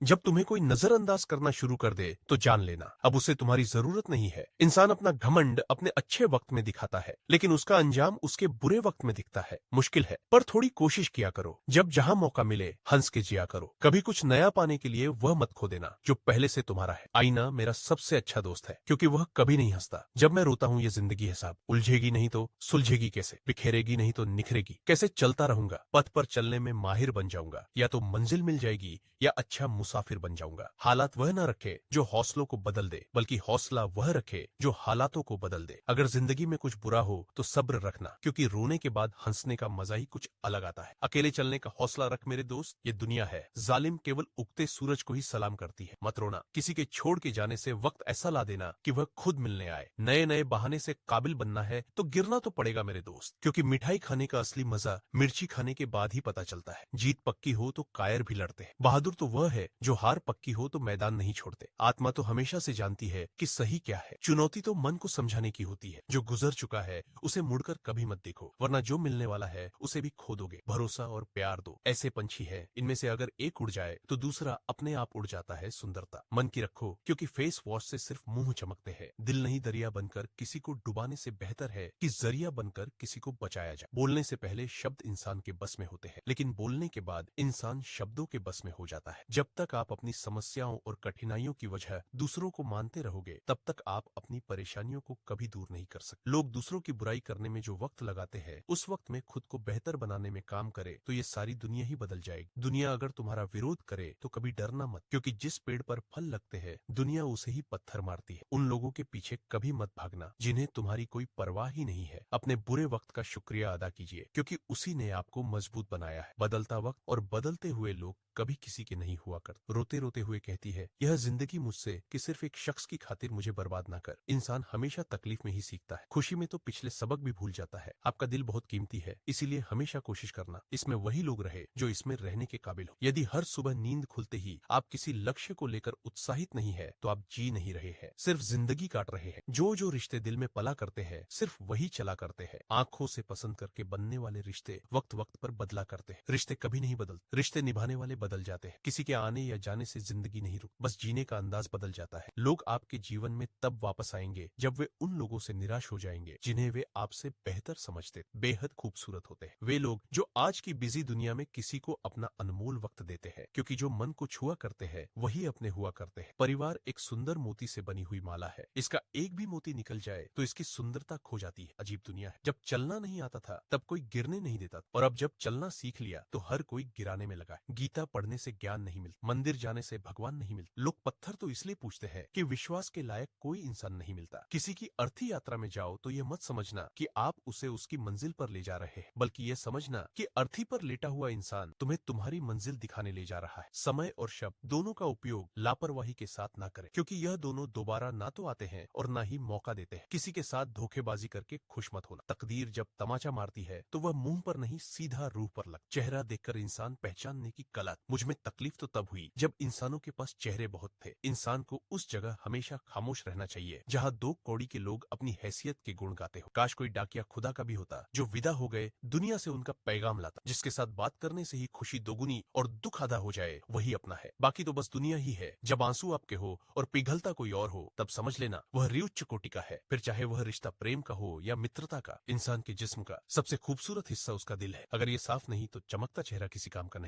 जब तुम्हें कोई नजरअंदाज करना शुरू कर दे तो जान लेना अब उसे तुम्हारी जरूरत नहीं है। इंसान अपना घमंड अपने अच्छे वक्त में दिखाता है, लेकिन उसका अंजाम उसके बुरे वक्त में दिखता है। मुश्किल है, पर थोड़ी कोशिश किया करो। जब जहां मौका मिले हंस के जिया करो। कभी कुछ नया पाने के लिए वह मत खो देना जो पहले से तुम्हारा है। आईना मेरा सबसे अच्छा दोस्त है, क्योंकि वह कभी नहीं हंसता। जब मैं रोता हूँ ये जिंदगी है साहब, उलझेगी नहीं तो सुलझेगी कैसे, बिखेरेगी नहीं तो निखरेगी कैसे। चलता रहूंगा, पथ पर चलने में माहिर बन जाऊंगा। या तो मंजिल मिल जाएगी या अच्छा मुसाफिर बन जाऊंगा। हालात वह न रखे जो हौसलों को बदल दे, बल्कि हौसला वह रखे जो हालातों को बदल दे। अगर जिंदगी में कुछ बुरा हो तो सब्र रखना, क्योंकि रोने के बाद हंसने का मजा ही कुछ अलग आता है। अकेले चलने का हौसला रख मेरे दोस्त, ये दुनिया है जालिम केवल उगते सूरज को ही सलाम करती है। मत रोना, किसी के छोड़ के जाने से वक्त ऐसा ला देना कि वह खुद मिलने आए। नए नए बहाने से काबिल बनना है तो गिरना तो पड़ेगा मेरे दोस्त, क्योंकि मिठाई खाने का असली मजा मिर्ची खाने के बाद ही पता चलता है। जीत पक्की हो तो कायर भी लड़ते हैं। बहादुर तो वह है जो हार पक्की हो तो मैदान नहीं छोड़ते। आत्मा तो हमेशा से जानती है कि सही क्या है। चुनौती तो मन को समझाने की होती है। जो गुजर चुका है उसे मुड़कर कभी मत देखो, वरना जो मिलने वाला है उसे भी खो दोगे। भरोसा और प्यार दो, ऐसे पंछी है इनमें से अगर एक उड़ जाए तो दूसरा अपने आप उड़ जाता है। सुंदरता मन की रखो, क्योंकि फेस वॉश से सिर्फ मुंह चमकते हैं। दिल नहीं दरिया बनकर किसी को डुबाने से बेहतर है कि जरिया बनकर किसी को बचाया जाए। बोलने से पहले शब्द इंसान के बस में होते हैं, लेकिन बोलने के बाद इंसान शब्दों के बस में हो जाता है। जब तक आप अपनी समस्याओं और कठिनाइयों की वजह दूसरों को मानते रहोगे, तब तक आप अपनी परेशानियों को कभी दूर नहीं कर सकते। लोग दूसरों की बुराई करने में जो वक्त लगाते हैं, उस वक्त में खुद को बेहतर बनाने में काम करे तो ये सारी दुनिया ही बदल जाएगी। दुनिया अगर तुम्हारा विरोध करे तो कभी डरना मत, क्योंकि जिस पेड़ पर फल लगते हैं दुनिया उसे ही पत्थर मारती है। उन लोगों के पीछे कभी मत भागना जिन्हें तुम्हारी कोई परवाह ही नहीं है। अपने बुरे वक्त का शुक्रिया अदा कीजिए, क्योंकि उसी ने आपको मजबूत बनाया है। बदलता वक्त और बदलते हुए लोग कभी किसी के नहीं हुआ करते। रोते रोते हुए कहती है यह जिंदगी मुझसे कि सिर्फ एक शख्स की खातिर मुझे बर्बाद ना कर। इंसान हमेशा तकलीफ में ही सीखता है, खुशी में तो पिछले सबक भी भूल जाता है। आपका दिल बहुत कीमती है, इसीलिए हमेशा कोशिश करना इसमें वही लोग रहे जो इसमें रहने के काबिल हो। यदि हर सुबह नींद खुलते ही आप किसी लक्ष्य को लेकर उत्साहित नहीं है तो आप जी नहीं रहे हैं, सिर्फ जिंदगी काट रहे हैं। जो जो रिश्ते दिल में पला करते हैं सिर्फ वही चला करते हैं। आंखों से पसंद करके बनने वाले रिश्ते वक्त वक्त पर बदला करते हैं। रिश्ते कभी नहीं बदलते, रिश्ते निभाने वाले बदल जाते हैं। किसी के आने या जाने से जिंदगी नहीं रुक, बस जीने का अंदाज बदल जाता है। लोग आपके जीवन में तब वापस आएंगे जब वे उन लोगों से निराश हो जाएंगे जिन्हें वे आपसे बेहतर समझते। बेहद खूबसूरत होते हैं वे लोग जो आज की बिजी दुनिया में किसी को अपना अनमोल वक्त देते हैं, क्योंकि जो मन को छुआ करते हैं वही अपने हुआ करते हैं। परिवार एक सुंदर मोती से बनी हुई माला है, इसका एक भी मोती निकल जाए तो इसकी सुंदरता खो जाती है। अजीब दुनिया है, जब चलना नहीं आता था तब कोई गिरने नहीं देता, और अब जब चलना सीख लिया तो हर कोई गिराने में लगा है। गीता पढ़ने से ज्ञान नहीं मिलता, मंदिर जाने से भगवान नहीं मिलता। लोग पत्थर तो इसलिए पूछते हैं कि विश्वास के लायक कोई इंसान नहीं मिलता। किसी की अर्थी यात्रा में जाओ तो ये मत समझना कि आप उसे उसकी मंजिल पर ले जा रहे हैं, बल्कि ये समझना कि अर्थी पर लेटा हुआ इंसान तुम्हें तुम्हारी मंजिल दिखाने ले जा रहा है। समय और शब्द दोनों का उपयोग लापरवाही के साथ ना करें, क्योंकि यह दोनों दोबारा ना तो आते हैं और ना ही मौका देते हैं। किसी के साथ धोखेबाजी करके खुश मत होना। तकदीर जब तमाचा मारती है तो वह मुंह पर नहीं सीधा रूह पर लग। चेहरा देखकर इंसान पहचानने की कला। मुझ में तकलीफ तो तब हुई जब इंसानों के पास चेहरे बहुत थे। इंसान को उस जगह हमेशा खामोश रहना चाहिए जहाँ दो कौड़ी के लोग अपनी हैसियत के गुण गाते हो। काश कोई डाकिया खुदा का भी होता जो विदा हो गए दुनिया से उनका पैगाम लाता। जिसके साथ बात करने से ही खुशी दोगुनी और दुख आधा हो जाए वही अपना है, बाकी तो बस दुनिया ही है। जब आंसू आपके हो और पिघलता कोई और हो तब समझ लेना वह उच्च कोटि का है। फिर चाहे वह रिश्ता प्रेम का हो या मित्रता का, इंसान के जिस्म का सबसे खूबसूरत हिस्सा उसका दिल है। अगर ये साफ नहीं तो चमकता चेहरा किसी काम का नहीं।